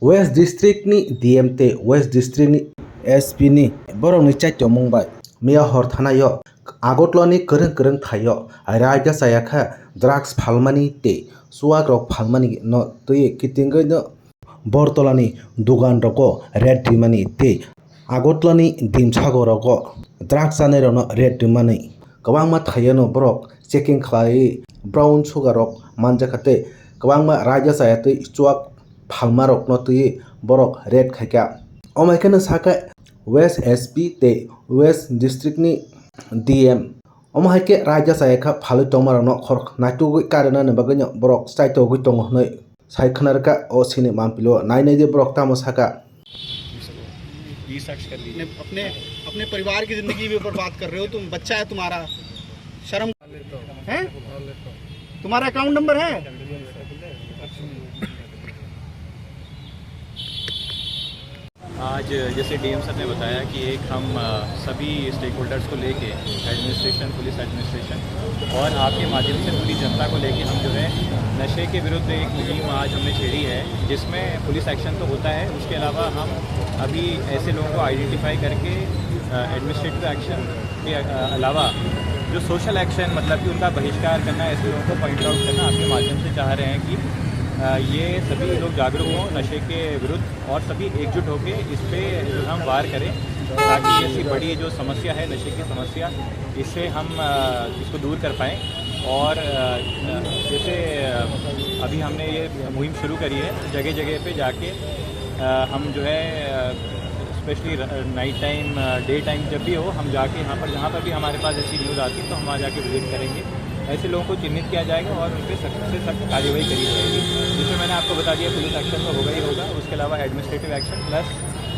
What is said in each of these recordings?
West District ni DMT West District ni SP ni borok ni chaito mungbai miya hor thanayo agotlo ni kereng thayo raja sayakha drugs phalmani te suak rok phalmani no tui kitingo no bortolani dugan roko red dimani te agotlo ni dimchago roko drugs anai no red dimani kwbangma thayo no borok checking khlai brown sugar rok manjakate kwbangma raja sayatui chuak phalma rok no tui borok red khaika omaikano saka West SP te West District ni DM omahaike raja sayakha phalui tongma no khor naitugui karena ne bagui borok chaitogui tongo hnoi saikhanarka o sini mampilo nainai de borok tamo saka 20 शख्स कर लीजिए अपने अपने परिवार की जिंदगी भी बर्बाद कर रहे हो तुम बच्चा है तुम्हारा शर्म है तुम्हारा अकाउंट नंबर है आज जैसे डीएम सर ने बताया कि एक हम सभी स्टेक होल्डर्स को लेके एडमिनिस्ट्रेशन पुलिस एडमिनिस्ट्रेशन और आपके माध्यम से पूरी जनता को लेके हम जो है नशे के विरुद्ध एक मुहिम आज हमने छेड़ी है जिसमें पुलिस एक्शन तो होता है उसके अलावा हम अभी ऐसे लोगों को आइडेंटिफाई करके एडमिनिस्ट्रेटिव एक्शन के अलावा जो सोशल एक्शन मतलब कि उनका बहिष्कार करना ऐसे लोगों को पॉइंट आउट करना आपके माध्यम से चाह रहे हैं कि ये सभी लोग जागरूक हों नशे के विरुद्ध और सभी एकजुट होकर इस पर जो हम वार करें ताकि ऐसी बड़ी जो समस्या है नशे की समस्या इससे हम इसको दूर कर पाएँ और जैसे अभी हमने ये मुहिम शुरू करी है जगह जगह पे जाके हम जो है specially night time day time जब भी हो हम जाके यहाँ पर जहाँ पर भी हमारे पास ऐसी न्यूज़ आती है तो हम वहाँ जाके विजिट करेंगे ऐसे लोगों को चिन्हित किया जाएगा और उन पर सख्त से सख्त कार्यवाही करी जाएगी जिसमें मैंने आपको बता दिया पुलिस एक्शन तो होगा ही होगा उसके अलावा एडमिनिस्ट्रेटिव एक्शन प्लस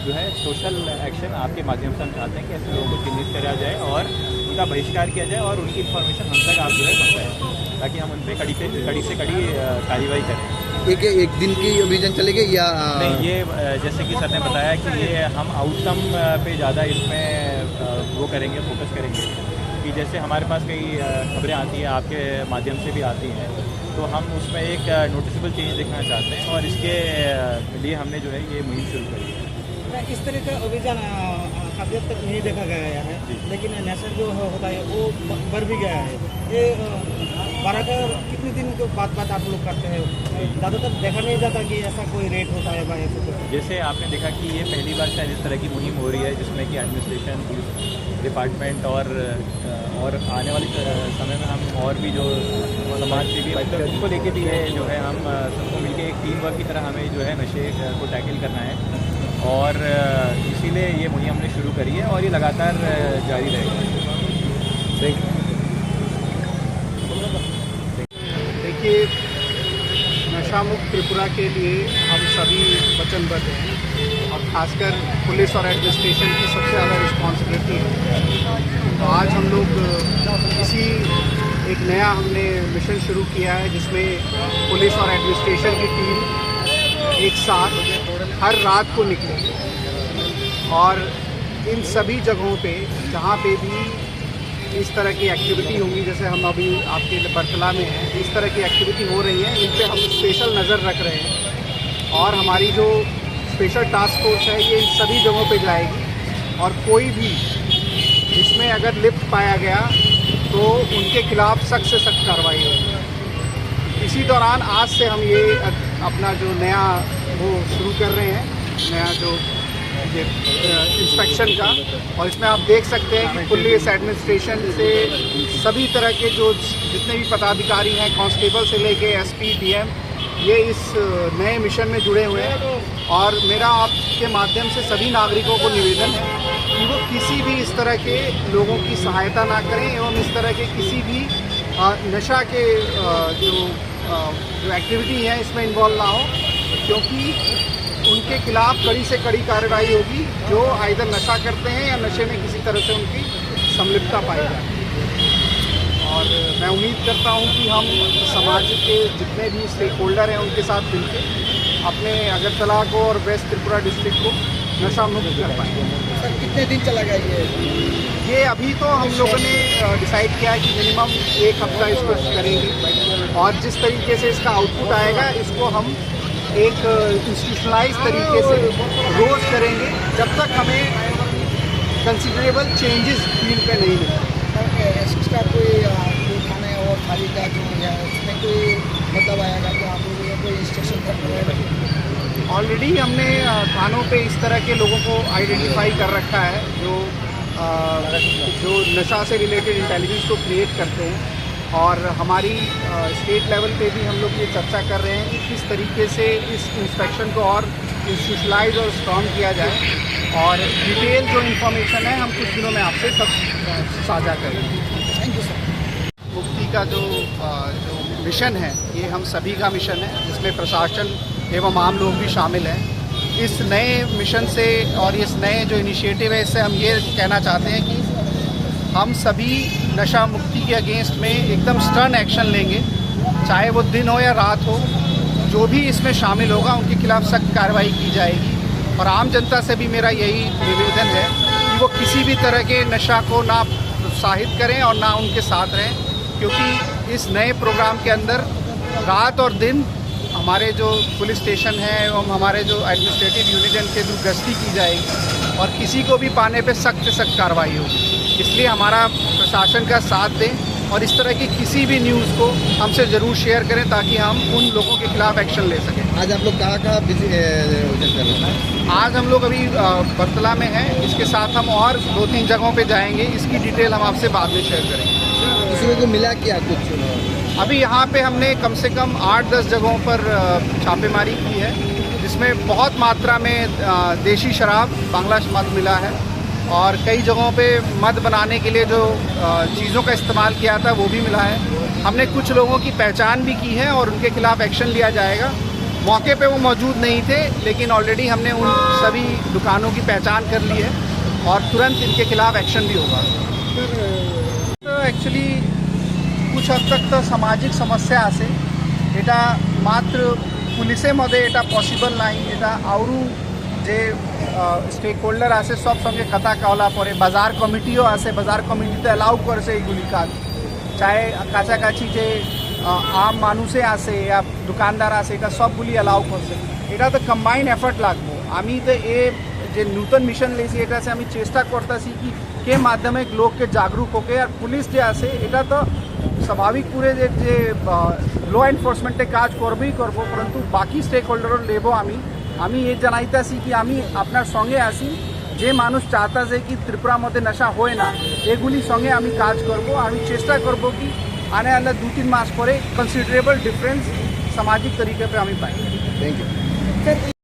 जो है सोशल एक्शन आपके माध्यम से हम चाहते हैं कि ऐसे लोगों को चिन्हित करा जाए और उनका बहिष्कार किया जाए और उनकी इन्फॉर्मेशन हम तक आप जो है पहुँचाएँ ताकि हम उन पर कड़ी से कड़ी कार्रवाई करें। एक दिन की अभियान चलेगी या नहीं ये जैसे कि सर ने बताया कि ये हम आउटकम पे ज़्यादा इसमें वो करेंगे फोकस करेंगे कि जैसे हमारे पास कई खबरें आती हैं आपके माध्यम से भी आती हैं तो हम उसमें एक नोटिसेबल चेंज देखना चाहते हैं और इसके लिए हमने जो है ये मुहिम शुरू करी है। इस तरह का अभियान अभी तक नहीं देखा गया है लेकिन नशा जो होता है वो बढ़ भी गया है ये बराबर कितने दिन के बाद आप लोग करते हैं ज़्यादातर देखा नहीं जाता कि ऐसा कोई रेट होता है ऐसे जैसे आपने देखा कि ये पहली बार शायद इस तरह की मुहिम हो रही है जिसमें कि एडमिनिस्ट्रेशन डिपार्टमेंट और आने वाले समय में हम और भी जो समाज सेवी उनको लेके भी है जो है हम सबको मिलकर एक टीम वर्क की तरह हमें जो है नशे को टैकल करना है और इसीलिए ये मुहिम हमने शुरू करी है और ये लगातार जारी रहेगा। देखिए नशा मुक्त त्रिपुरा के लिए हम सभी वचनबद्ध हैं और खासकर पुलिस और एडमिनिस्ट्रेशन की सबसे ज़्यादा रिस्पॉन्सिबिलिटी है। तो आज हम लोग इसी एक नया हमने मिशन शुरू किया है जिसमें पुलिस और एडमिनिस्ट्रेशन की टीम एक साथ हर रात को निकले और इन सभी जगहों पे जहाँ पे भी इस तरह की एक्टिविटी होंगी जैसे हम अभी आपके बरतला में हैं इस तरह की एक्टिविटी हो रही है इन पे हम स्पेशल नज़र रख रहे हैं और हमारी जो स्पेशल टास्क फोर्स है ये इन सभी जगहों पे जाएगी और कोई भी इसमें अगर लिप्त पाया गया तो उनके खिलाफ सख्त से सख्त कार्रवाई होगी। इसी दौरान आज से हम ये अपना जो नया वो शुरू कर रहे हैं नया जो इंस्पेक्शन का और इसमें आप देख सकते हैं कि पुलिस एडमिनिस्ट्रेशन से सभी तरह के जो जितने भी पदाधिकारी हैं कांस्टेबल से लेके एसपी डीएम ये इस नए मिशन में जुड़े हुए हैं और मेरा आपके माध्यम से सभी नागरिकों को निवेदन है कि वो किसी भी इस तरह के लोगों की सहायता ना करें एवं इस तरह के किसी भी नशा के जो एक्टिविटी है इसमें इन्वॉल्व ना हो क्योंकि उनके खिलाफ कड़ी से कड़ी कार्रवाई होगी जो आइदर नशा करते हैं या नशे में किसी तरह से उनकी संलिप्तता पाई जाती है। और मैं उम्मीद करता हूं कि हम समाज के जितने भी स्टेक होल्डर हैं उनके साथ मिलकर अपने अगरतला को और वेस्ट त्रिपुरा डिस्ट्रिक्ट को नशा मुक्त कर पाएंगे। सर कितने दिन चला गया ये अभी तो हम लोगों ने डिसाइड किया है कि मिनिमम 1 हफ्ता इसको करेंगे और जिस तरीके से इसका आउटपुट आएगा इसको हम एक इंस्टीट्यूशनलाइज तरीके से रोज़ करेंगे जब तक हमें कंसिडरेबल चेंजेस फील्ड पे नहीं मिलते। एक्स्ट्रा कोई खाने और थाली का जो है उसमें कोई मतलब आएगा कि आप लोगों को कोई इंस्ट्रक्शन ऑलरेडी हमने थानों पे इस तरह के लोगों को आइडेंटिफाई कर रखा है जो नशा से रिलेटेड इंटेलिजेंस को क्रिएट करते हैं, और हमारी स्टेट लेवल पे भी हम लोग ये चर्चा कर रहे हैं कि किस तरीके से इस इंस्पेक्शन को और इंस्टीट्यूशनलाइज और स्ट्रॉन्ग किया जाए, और डिटेल जो इन्फॉर्मेशन है हम कुछ दिनों में आपसे सब साझा करेंगे। Thank you sir. मुक्ति का जो मिशन है ये हम सभी का मिशन है, जिसमें प्रशासन एवं आम लोग भी शामिल हैं। इस नए मिशन से और इस नए जो इनिशिएटिव है इससे हम ये कहना चाहते हैं कि हम सभी नशा मुक्ति के अगेंस्ट में एकदम स्टर्न एक्शन लेंगे, चाहे वो दिन हो या रात हो। जो भी इसमें शामिल होगा उनके खिलाफ सख्त कार्रवाई की जाएगी, और आम जनता से भी मेरा यही निवेदन है कि वो किसी भी तरह के नशा को ना प्रोत्साहित करें और ना उनके साथ रहें, क्योंकि इस नए प्रोग्राम के अंदर रात और दिन हमारे जो पुलिस स्टेशन है एवं हमारे जो एडमिनिस्ट्रेटिव यूनिट है उनके थ्रू गश्ती की जाएगी, और किसी को भी पाने पे सख्त से सख्त कार्रवाई होगी। इसलिए हमारा प्रशासन का साथ दें और इस तरह की किसी भी न्यूज़ को हमसे ज़रूर शेयर करें ताकि हम उन लोगों के खिलाफ एक्शन ले सकें। आज आप लोग कहाँ विजिट कर रहे हैं? आज हम लोग अभी बर्तला में हैं, इसके साथ हम और 2-3 जगहों पे जाएंगे, इसकी डिटेल हम आपसे बाद में शेयर करेंगे। इसमें को मिला क्या कुछ? अभी यहाँ पे हमने कम से कम 8-10 जगहों पर छापेमारी की है, जिसमें बहुत मात्रा में देशी शराब, बांग्ला मद मिला है, और कई जगहों पे मद बनाने के लिए जो चीज़ों का इस्तेमाल किया था वो भी मिला है। हमने कुछ लोगों की पहचान भी की है और उनके खिलाफ एक्शन लिया जाएगा। मौके पे वो मौजूद नहीं थे, लेकिन ऑलरेडी हमने उन सभी दुकानों की पहचान कर ली है और तुरंत इनके खिलाफ एक्शन भी होगा। तो एक्चुअली कुछ हद तक तो सामाजिक समस्या आसे एटा मात्र पुलिसे मध्य एटा पॉसिबल नहीं, एटा आउरू जे स्टेक होल्डर आसे सब संगे कथा कावला पड़े। बाजार कमिटीओ आसे, बाजार कमिटी तो अलाउ करसे एगुली काज, चाहे काछाकाछि जे आम मानुषे आसे या दुकानदार आसे এটা সবগুলি अलाउ করছে। এটা তো কম্বাইন্ড এফর্ট লাগবে। আমি তো যে নতুন মিশন লেছি এটাতে আমি চেষ্টা করতেছি কি কে মাধ্যমে লোককে জাগরুক হোকে, আর পুলিশ যে আছে এটা তো স্বাভাবিক পুরে যে ল এনফোর্সমেন্টে কাজ করবেই করব, परंतु বাকি স্টেক হোল্ডারও লেবো। আমি এই জানাইতাছি কি আমি আপনার সঙ্গে আছি, যে মানুষ চাইতাছে কি ত্রিপুরা মধ্যে নেশা হয় না এগুলির সঙ্গে আমি কাজ করব। আমি চেষ্টা করব কি आने वाला 2-3 मास पर कंसिडरेबल डिफरेंस सामाजिक तरीके पे हमें पाएंगे। Thank you.